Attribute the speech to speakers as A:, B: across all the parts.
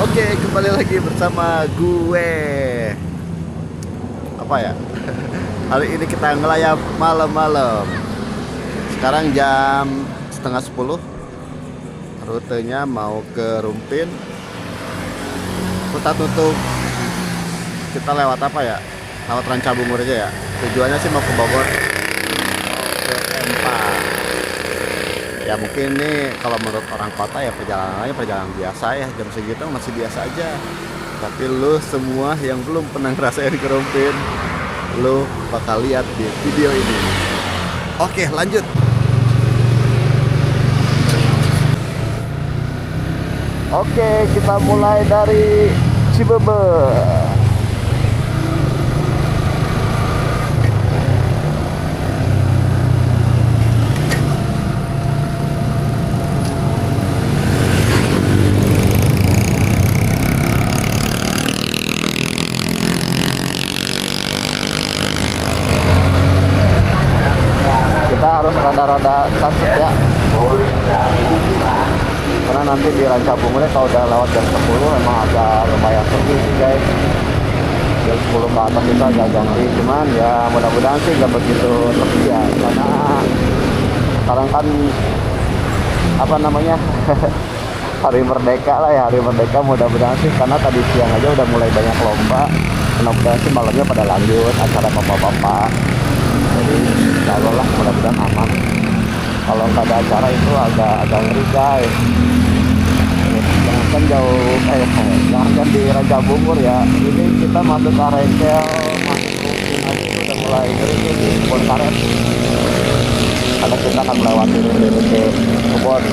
A: Oke, kembali lagi bersama gue. Apa ya? Hari ini kita ngelayap malam-malam. Sekarang jam setengah 10. Rutenya mau ke Rumpin. Kita tutup. Kita lewat apa ya? Lewat Rancabungur aja ya. Tujuannya sih mau ke Bogor, ke Empang. Ya mungkin nih kalau menurut orang kota ya perjalanannya perjalanan biasa ya, jam segitu masih biasa aja. Tapi lu semua yang belum pernah ngerasain kerumpin, lu bakal lihat di video ini. Oke, lanjut. Oke, kita mulai dari Cibeber. Kita harus rada-rada sakit ya, karena nanti di Rancabungur kalau udah lewat jam 10 memang agak lumayan sepi sih guys. Jam 10 ke atas itu agak ganggu, cuman ya mudah-mudahan sih gak begitu sepi ya, karena sekarang kan apa namanya hari merdeka lah ya, hari merdeka. Mudah-mudahan sih, karena tadi siang aja udah mulai banyak lomba, mudah-mudahan sih malamnya pada lanjut acara bapak-bapak. Jadi kalau lah mudah-mudahan aman. Kalau nggak ada acara itu agak ngeri guys. Jangan jauh jangan di Rancabungur ya. Ini kita masuk ke Rengkel, masuk aja udah mulai ngeri di kebun karet. Karena kita akan melewati ke kebun.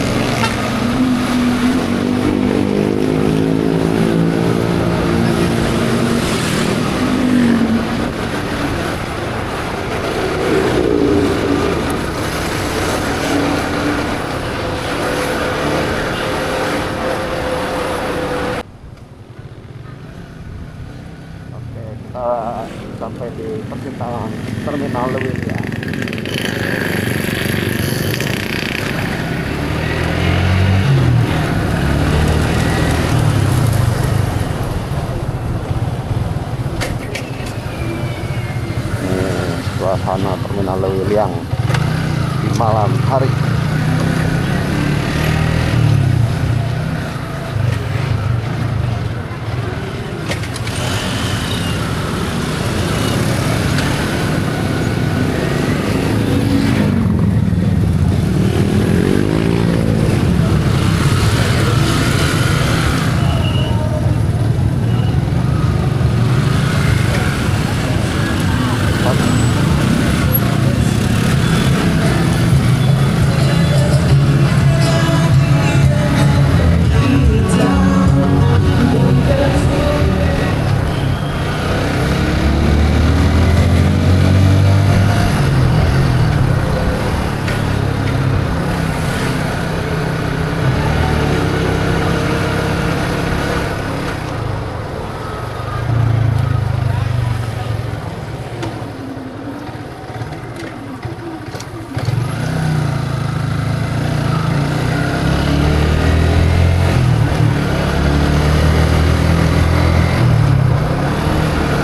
A: Sampai di persimpangan Terminal Lewis ya. Suasana Terminal Lewis yang di malam hari.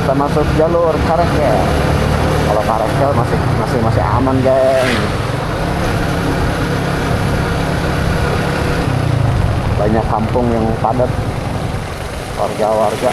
A: Kita masuk jalur Karekel. Kalau Karekel masih aman geng. Banyak kampung yang padat warga-warga.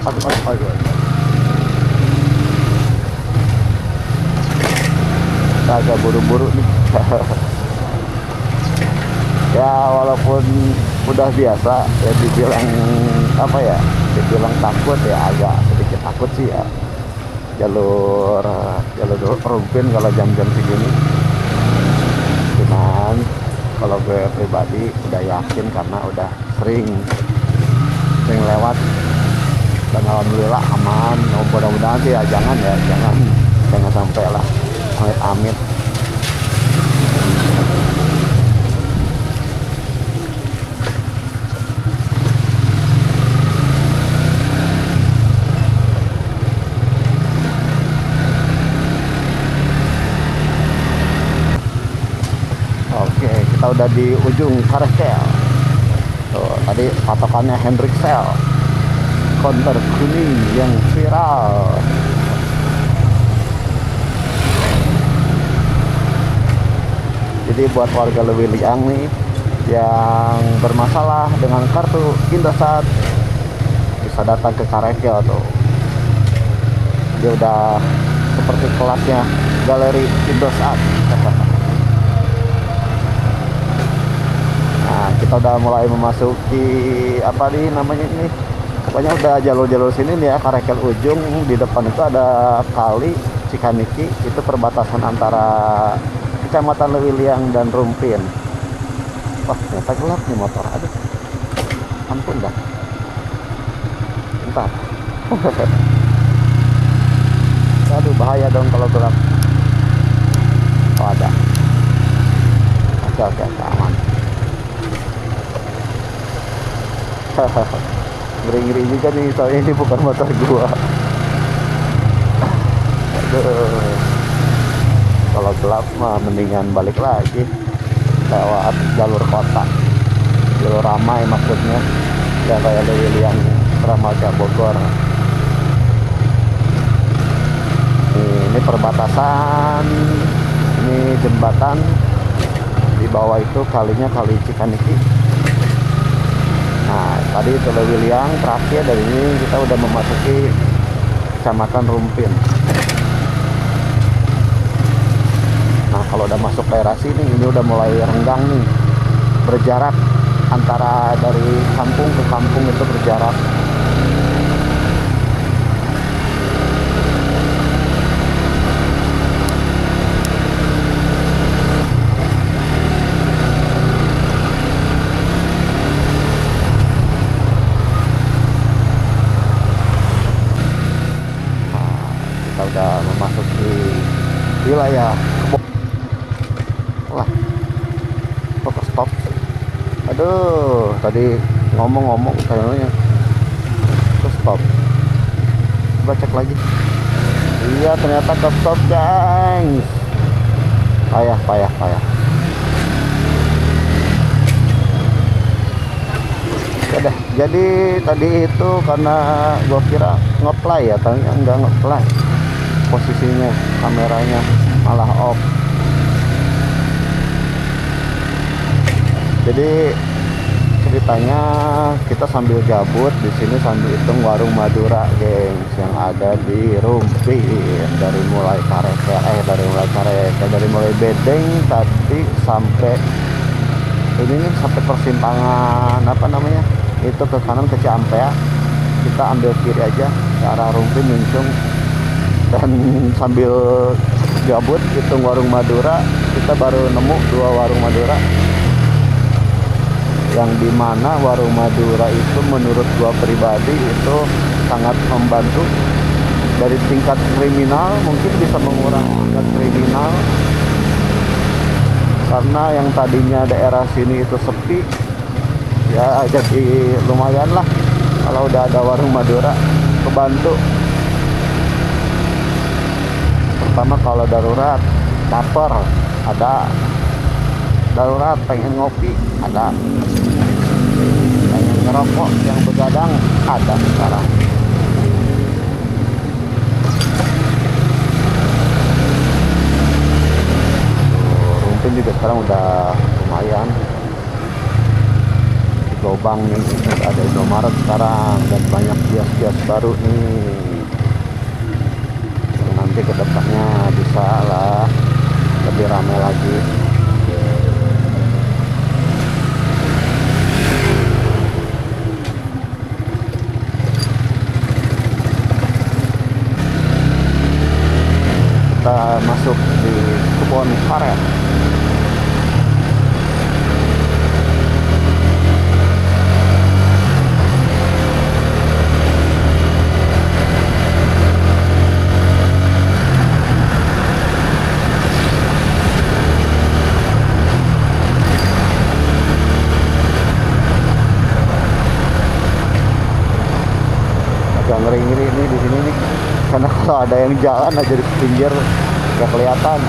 A: Aduh, aduh, aduh, aduh. Kita agak buru-buru nih. Ya walaupun udah biasa ya, dibilang apa ya, dibilang takut ya, agak sedikit takut sih ya, jalur jalur rumpin kalau jam-jam segini. Cuman kalau gue pribadi udah yakin karena udah sering lewat, dan alhamdulillah aman. Oh, mudah-mudahan sih ya, jangan sampai lah, amit-amit. Oke, kita udah di ujung Karel. Tuh, tadi patokannya Hendrik Sel, konter kuning yang viral. Jadi buat warga Lewiliang nih yang bermasalah dengan kartu Indosat, bisa datang ke Karel tuh. Dia udah seperti kelasnya galeri Indosat. Nah, kita udah mulai memasuki apa nih namanya ini, pokoknya udah jalur-jalur sini nih ya, Karel ujung. Di depan itu ada kali Cikaniki, itu perbatasan antara Kecamatan Lewiliang dan Rumpin. Wah, ternyata gelap nih motor. Aduh, ampun dah. Bentar. Aduh, bahaya dong kalau gelap. Oh, ada. Oke, aman. Ngeri-ngeri juga nih, soalnya ini bukan motor gua. Aduh, kalau gelap mah mendingan balik lagi lewat jalur kota, jalur ramai maksudnya, ya kayak Lewiliang Ramaja Bogor. Ini perbatasan, ini jembatan, di bawah itu kalinya kali Cikaniki. Nah, tadi itu Lewiliang, terakhir dari ini kita udah memasuki Kecamatan Rumpin. Nah, kalau udah masuk daerah sini, ini udah mulai renggang nih, berjarak antara dari kampung ke kampung itu berjarak. Udah memasuki wilayah wah, kok stop. Aduh, tadi ngomong kayaknya ke stop. Coba cek lagi. Iya, ternyata ke stop, guys. Payah. Udah, jadi tadi itu karena gua kira ngeplay ya, ternyata enggak ngeplay. Posisinya kameranya malah off. Jadi ceritanya kita sambil gabut di sini, sambil hitung warung Madura, gengs, yang ada di Rumpin. Dari mulai dari mulai Bedeng tadi sampai ini nih, sampai persimpangan apa namanya itu, ke kanan ke Ciampea. Kita ambil kiri aja ke arah Rumpin Mincung. Dan sambil gabut hitung warung Madura, kita baru nemu 2 warung Madura, yang dimana warung Madura itu menurut gua pribadi itu sangat membantu dari tingkat kriminal, mungkin bisa mengurangi tingkat kriminal, karena yang tadinya daerah sini itu sepi ya, jadi lumayan lah kalau udah ada warung Madura, kebantu. Pertama kalau darurat lapar ada, darurat pengen ngopi ada, pengen ngerokok yang begadang ada sekarang. Rumpin juga sekarang udah lumayan. lobang nih. Ada Indomaret sekarang dan banyak kios-kios baru nih yang nanti kedepannya bisa lah lebih ramai lagi. Kita masuk di kebun karet. Agak ngeri-ngeri nih di sini nih, karena kalau ada yang jalan aja di pinggir nggak kelihatan.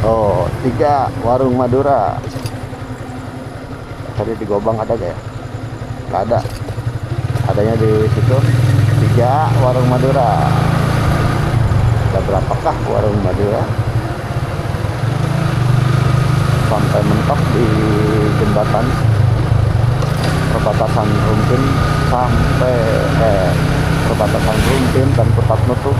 A: Oh, 3 warung Madura. Tadi di Gobang ada gak ya? Gak ada. Adanya di situ 3 warung Madura. Ada berapakah warung Madura? Sampai mentok di jembatan perbatasan Rumpin sampai perbatasan Rumpin dan Putat Nutuh.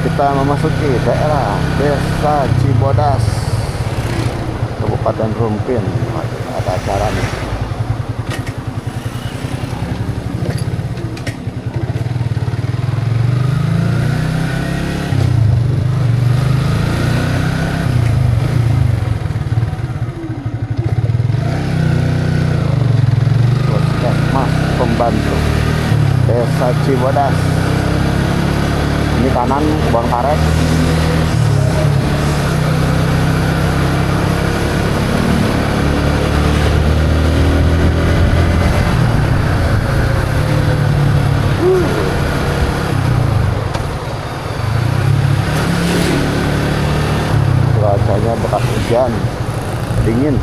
A: Kita memasuki daerah Desa Cibodas, Kabupaten Rumpin. Ada acara nih. Puskesmas Pembantu Desa Cibodas. Ini kanan kebun karet. Cuacanya bekas hujan, dingin.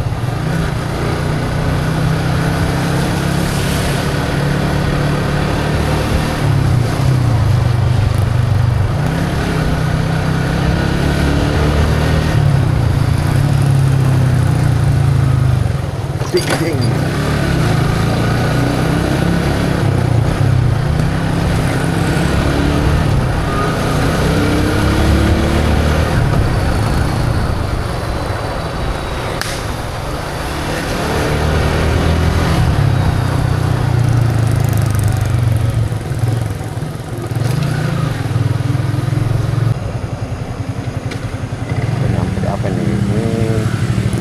A: Ding.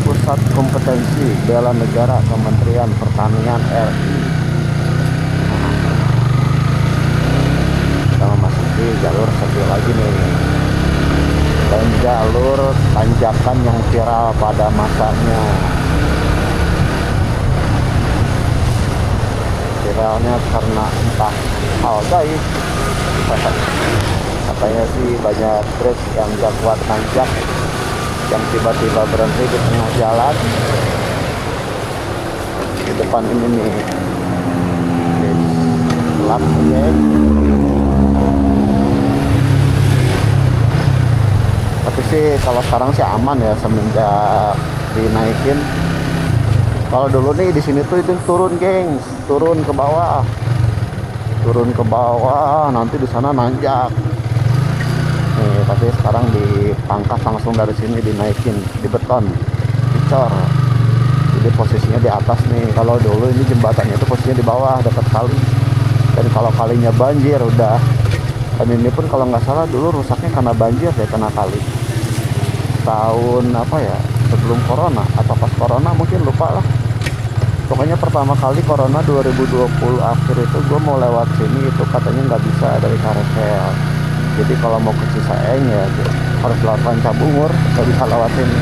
A: Pusat Kompetensi Bela Negara Kementerian Pertanian RI. Kita memasuki jalur satu lagi nih, dan jalur tanjakan yang viral pada masanya. Viralnya karena entah hal gaib, katanya sih banyak truk yang gak kuat nanjak, yang tiba-tiba berhenti di tengah jalan. Di depan ini nih gelap ya. Tapi sih kalau sekarang sih aman ya, semenjak dinaikin. Kalau dulu nih di sini tuh itu turun, gengs, turun ke bawah, nanti di sana nanjak. Nih, tapi sekarang dipangkas langsung dari sini, dinaikin, di beton, dicor. Jadi posisinya di atas nih. Kalau dulu ini jembatannya itu posisinya di bawah, dekat kali. Dan kalau kalinya banjir udah. Dan ini pun kalau nggak salah dulu rusaknya karena banjir ya, kena kali. Tahun apa ya? Sebelum corona atau pas corona mungkin, lupa lah. Pokoknya pertama kali corona 2020 akhir itu gue mau lewat sini itu katanya nggak bisa dari Karekel. Jadi kalau mau ke Cisaeng ya harus lewat Rancabungur, nggak bisa lewat sini.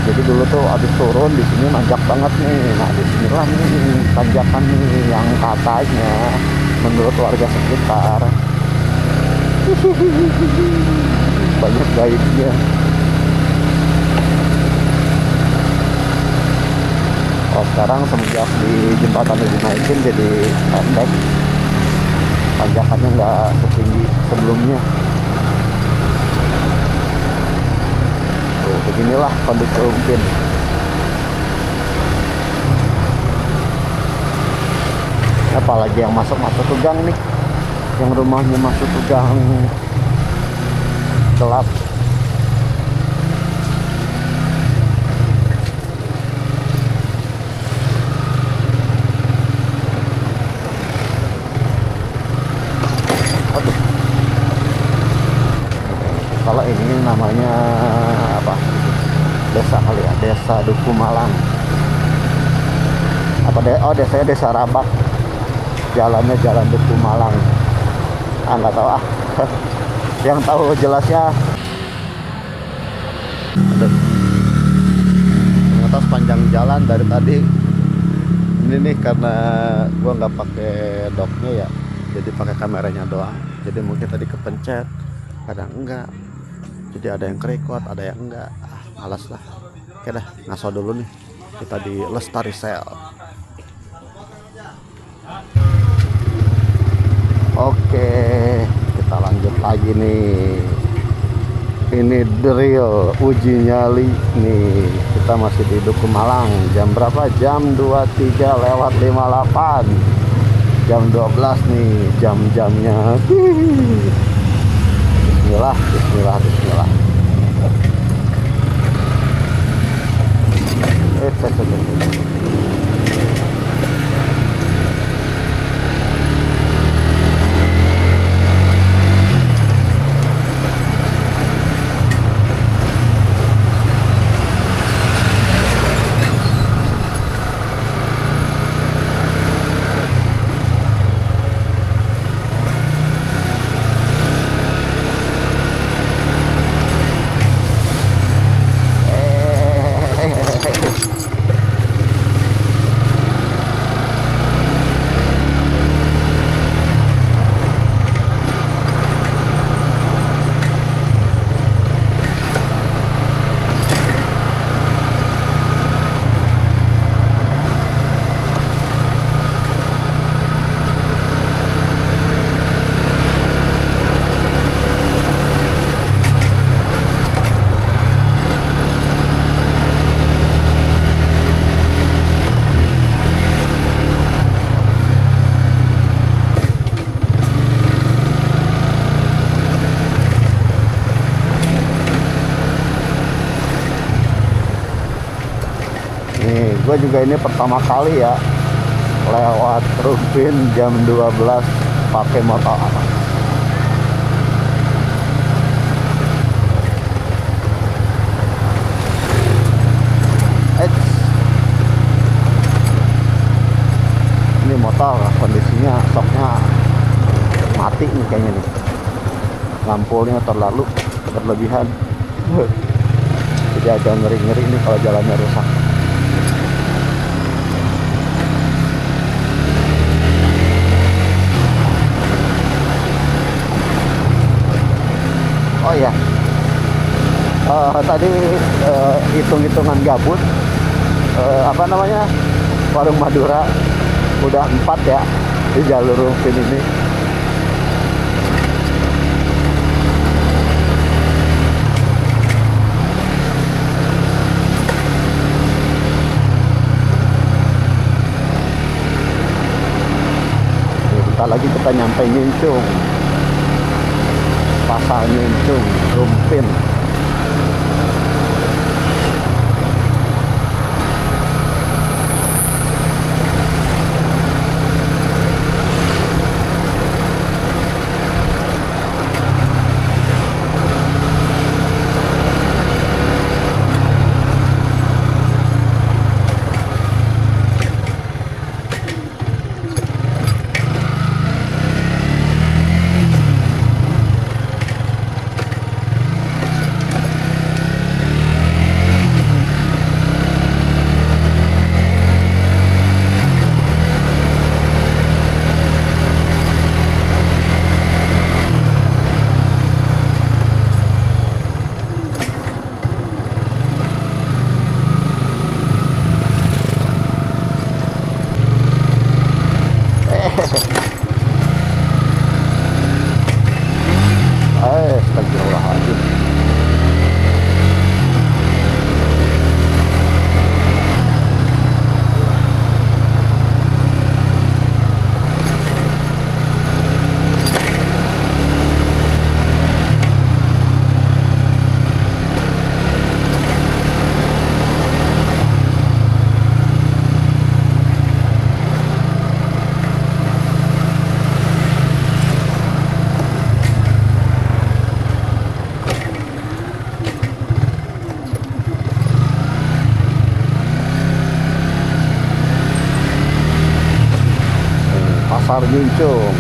A: Jadi dulu tuh abis turun di sini nanjak banget nih. Nah disinilah nih tanjakan nih yang katanya menurut warga sekitar banyak gaibnya. Oh sekarang semenjak di jembatan dinaikin jadi pendek, tanjakannya nggak setinggi sebelumnya. Tuh beginilah kondisi mungkin. Apalagi yang masuk ke gang nih, yang rumahnya masuk ke gang gelap. Aduh. Kalau ini namanya apa? Desa kali ya, Desa Duku Malang. Oh desanya Desa Rabak. Jalannya Jalan Duku Malang. Nggak tahu ah. Yang tahu jelasnya. Aduh. Ternyata sepanjang jalan dari tadi ini nih, karena gua nggak pakai docknya ya, jadi pakai kameranya doang. Jadi mungkin tadi kepencet, kadang enggak. Jadi ada yang kerekot, ada yang enggak. Malas lah. Oke dah, ngaso dulu nih. Kita di Lestari Sel. Oke, kita lanjut lagi nih. Ini drill uji nyali nih. Kita masih di Duku Malang. Jam berapa? Jam 23 lewat 58. Jam 12 nih jam-jamnya. Bismillah. Gue juga ini pertama kali ya lewat Rumpin jam 12 pakai motor apa. Ini motor kondisinya stoknya mati nih kayaknya nih, lampunya terlalu berlebihan. Jadi agak ngeri-ngeri nih kalau jalannya rusak. Oh ya, tadi hitung-hitungan gabut, apa namanya, warung Madura udah 4 ya di jalur Rumpin ini. Sebentar lagi kita nyampe Nyincung, pasar Nyincung, Rumpin. Astagfirullahaladzim. Pasar Nyincung.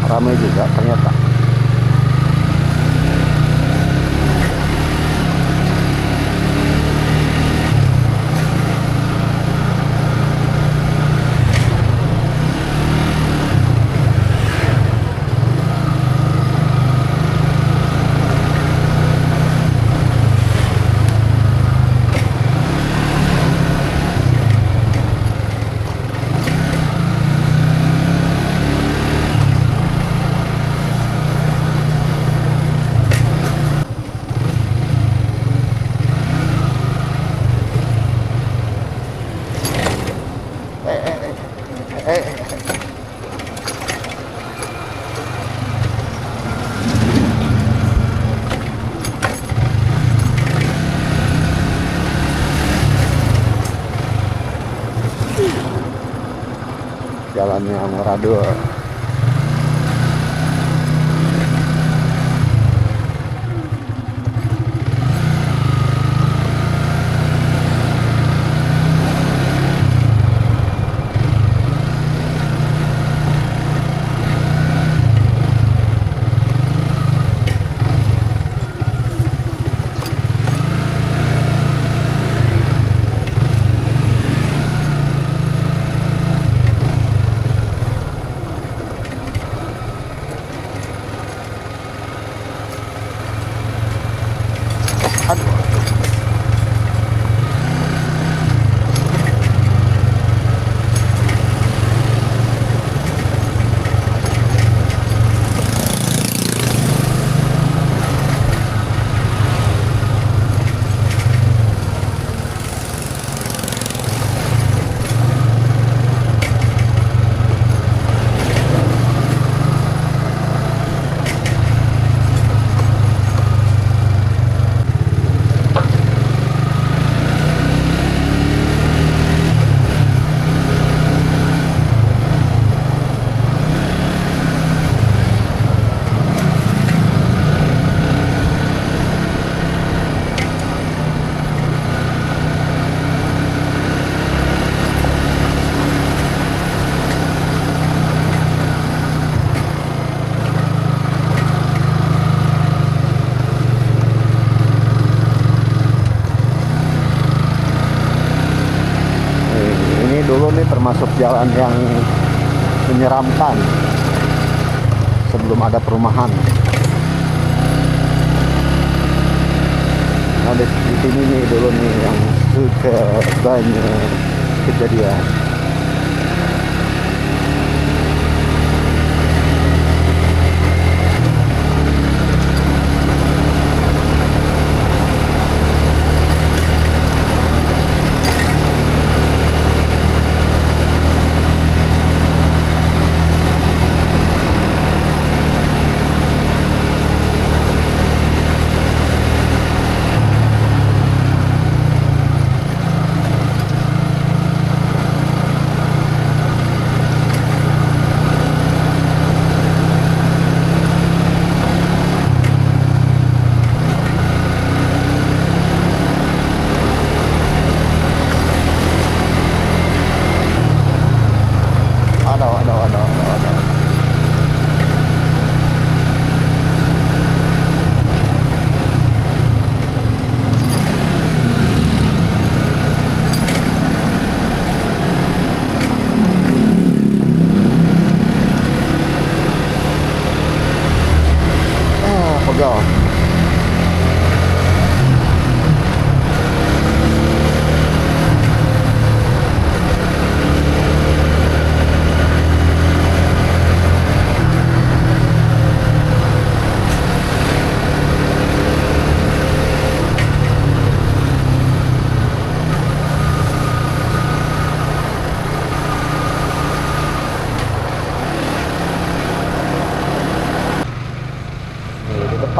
A: Ramai juga ternyata. Jalannya Amburadul. Dulu nih termasuk jalan yang menyeramkan sebelum ada perumahan. Nah di sini nih dulu nih yang suka banyak kejadian.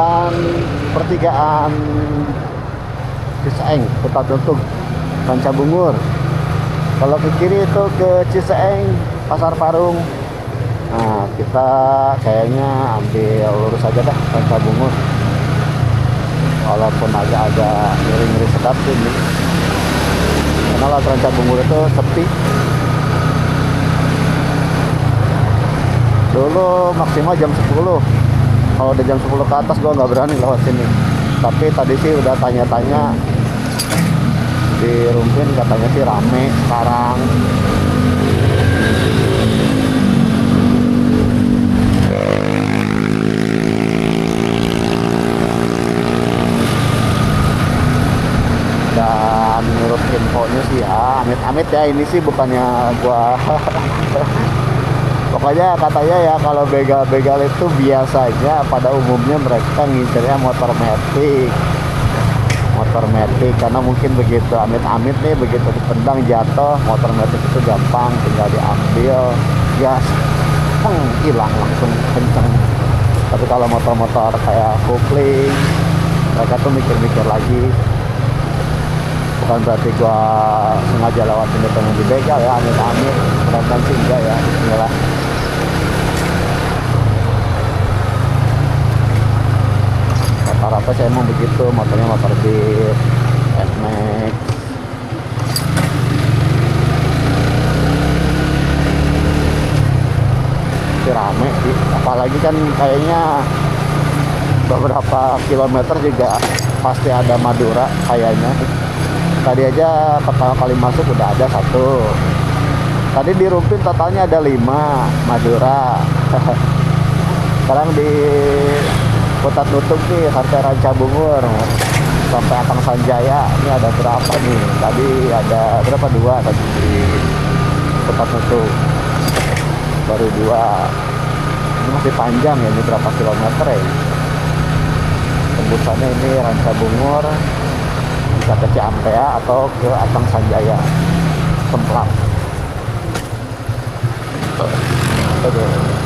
A: depan pertigaan Ciseeng, Kota Tutung, Ranca Bungur. Kalau ke kiri itu ke Ciseeng, Pasar Parung. Nah, kita kayaknya ambil lurus aja dah, Ranca Bungur. Walaupun agak-agak ngeri-ngeri sedap sih ini. Karena lah Ranca Bungur itu sepi. Dulu maksimal jam 10. Kalau udah jam 10 ke atas gua nggak berani lewat sini. Tapi tadi sih udah tanya-tanya di Rumpin, katanya sih rame sekarang. Dan menurut infonya sih ya, amit-amit ya, ini sih bukannya gua pokoknya katanya ya, kalau begal-begal itu biasanya pada umumnya mereka ngincernya motor metik karena mungkin begitu amit-amit nih, begitu ditendang jatuh, motor metik itu gampang tinggal diambil gas hilang langsung kenceng. Tapi kalau motor-motor kayak kopling, mereka tuh mikir-mikir lagi. Bukan berarti gua sengaja lewatin itu yang dibegal ya, amit-amit, mudah-mudahan sih enggak ya. Bismillah. Rata-rata saya emang begitu, motornya motor Beat, NMAX. Masih rame sih, apalagi kan kayaknya beberapa kilometer juga pasti ada Madura kayaknya. Tadi aja pertama kali masuk udah ada satu. Tadi di Rumpin totalnya ada 5 Madura. Sekarang di Kota Tutung nih, sampai Ranca Bungur sampai Akang Sanjaya ini ada berapa nih? Tadi ada berapa? 2 tadi di Kota Tutung, baru 2. Ini masih panjang ya, ini berapa kilometer ya? Tembusannya ini Ranca Bungur, bisa ke Ciampea atau ke Akang Sanjaya, Semplak. Aduh.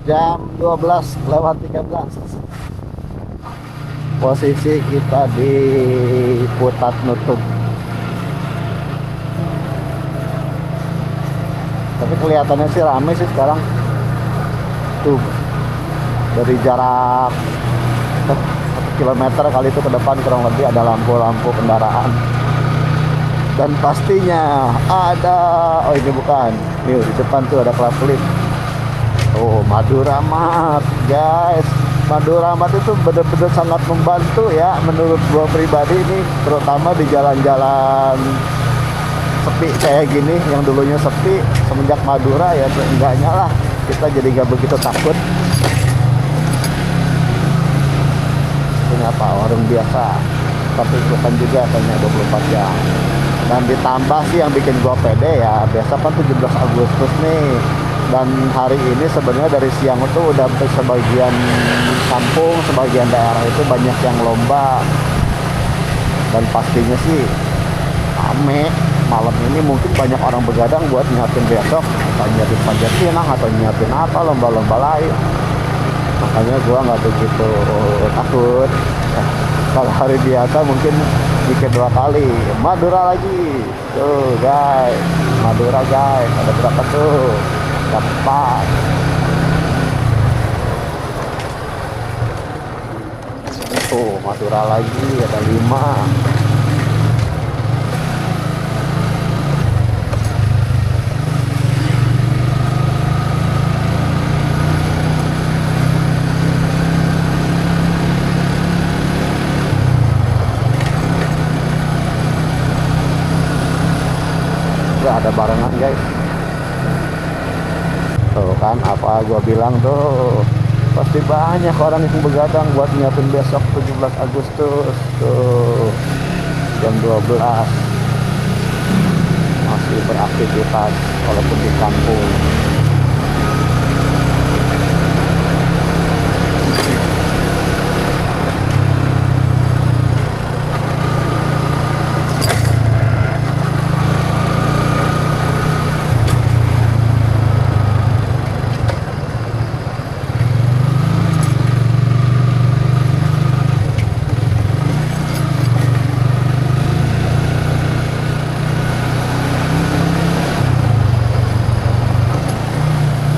A: Jam 12:13. Posisi kita di Kota Tutung. Tapi kelihatannya sih rame sih sekarang. Tuh, dari jarak 1 kilometer kali itu ke depan kurang lebih ada lampu-lampu kendaraan. Dan pastinya ada, oh ini bukan, nih di depan tuh ada kelas lift. Oh, Madura Mart, guys. Madura Mart itu benar-benar sangat membantu ya, menurut gua pribadi ini, terutama di jalan-jalan sepi kayak gini, yang dulunya sepi. Semenjak Madura ya, seenggaknya lah kita jadi nggak begitu takut. Ini apa, warung biasa, tapi bukan juga kayaknya 24 jam. Dan ditambah sih yang bikin gua pede ya, biasa kan 17 Agustus nih. Dan hari ini sebenarnya dari siang itu udah sebagian kampung, sebagian daerah itu banyak yang lomba. Dan pastinya sih rame. Malam ini mungkin banyak orang begadang buat nyiapin besok, atau nyiapin panjat pinang, atau nyiapin apa, lomba-lomba lain. Makanya gua nggak begitu takut. Kalau hari biasa mungkin bikin 2 kali. Madura lagi tuh guys, Madura guys, ada berapa tuh? 4. Tuh Madura lagi ada 5. Ya, ada barengan guys. Tuh kan apa gua bilang tuh, pasti banyak orang yang begadang buat nyiapin besok 17 Agustus. Tuh jam 12 masih beraktivitas walaupun di kampung.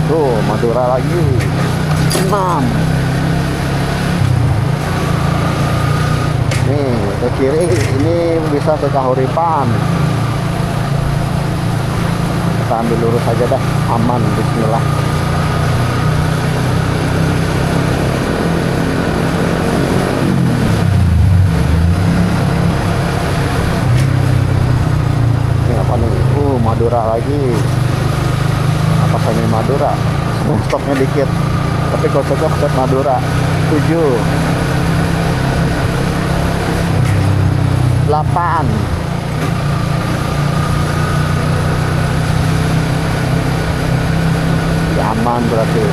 A: Tuh Madura lagi 6. Nih ke kiri ini bisa ke Kahuripan. Kita ambil lurus aja dah, aman, bismillah. Ini apa nih? Madura lagi. Apa ini Madura? Stoknya dikit, tapi kalau cocok set Madura 7 8. Ya, aman berarti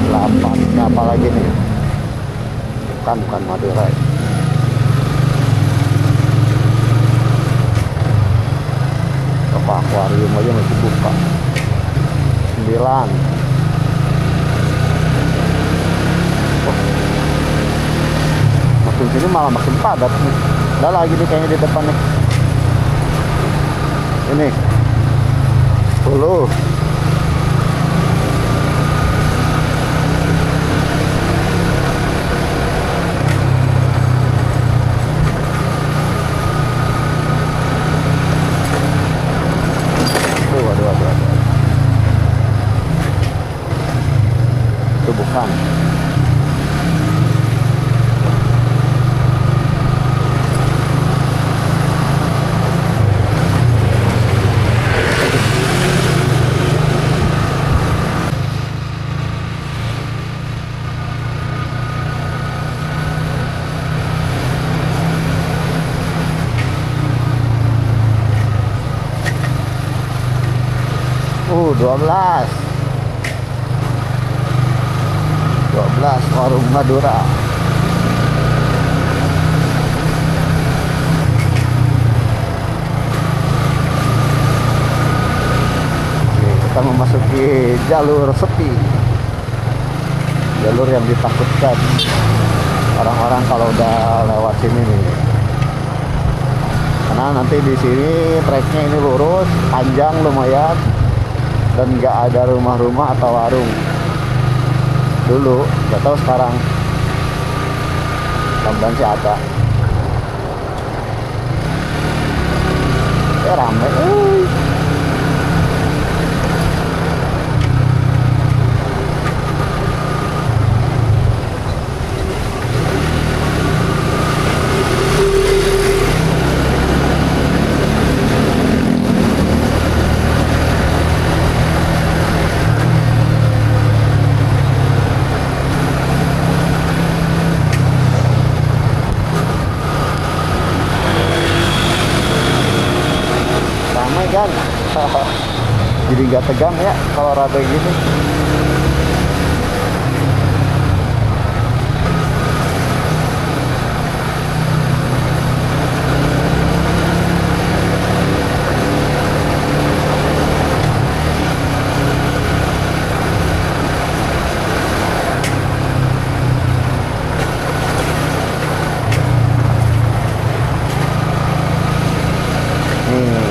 A: 8. Ini apa lagi nih? Bukan Madura. Akuarium aja masih buka 9. Makin sini malah makin padat nih. Udah lagi nih kayaknya di depan nih. Ini 10. Waduh. Itu bukan. Uh, 12 warung Madura. Oke, kita memasuki jalur sepi, jalur yang ditakutkan orang-orang kalau udah lewat sini nih. Karena nanti di sini treknya ini lurus, panjang lumayan, dan nggak ada rumah-rumah atau warung. Dulu nggak tahu sekarang, mudah-mudahan sih ada. Rame. Kan jadi nggak tegang ya kalau rada gini.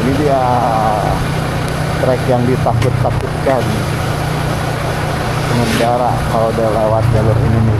A: Ini dia trek yang ditakut-takutkan pengendara kalau udah lewat jalur ini nih.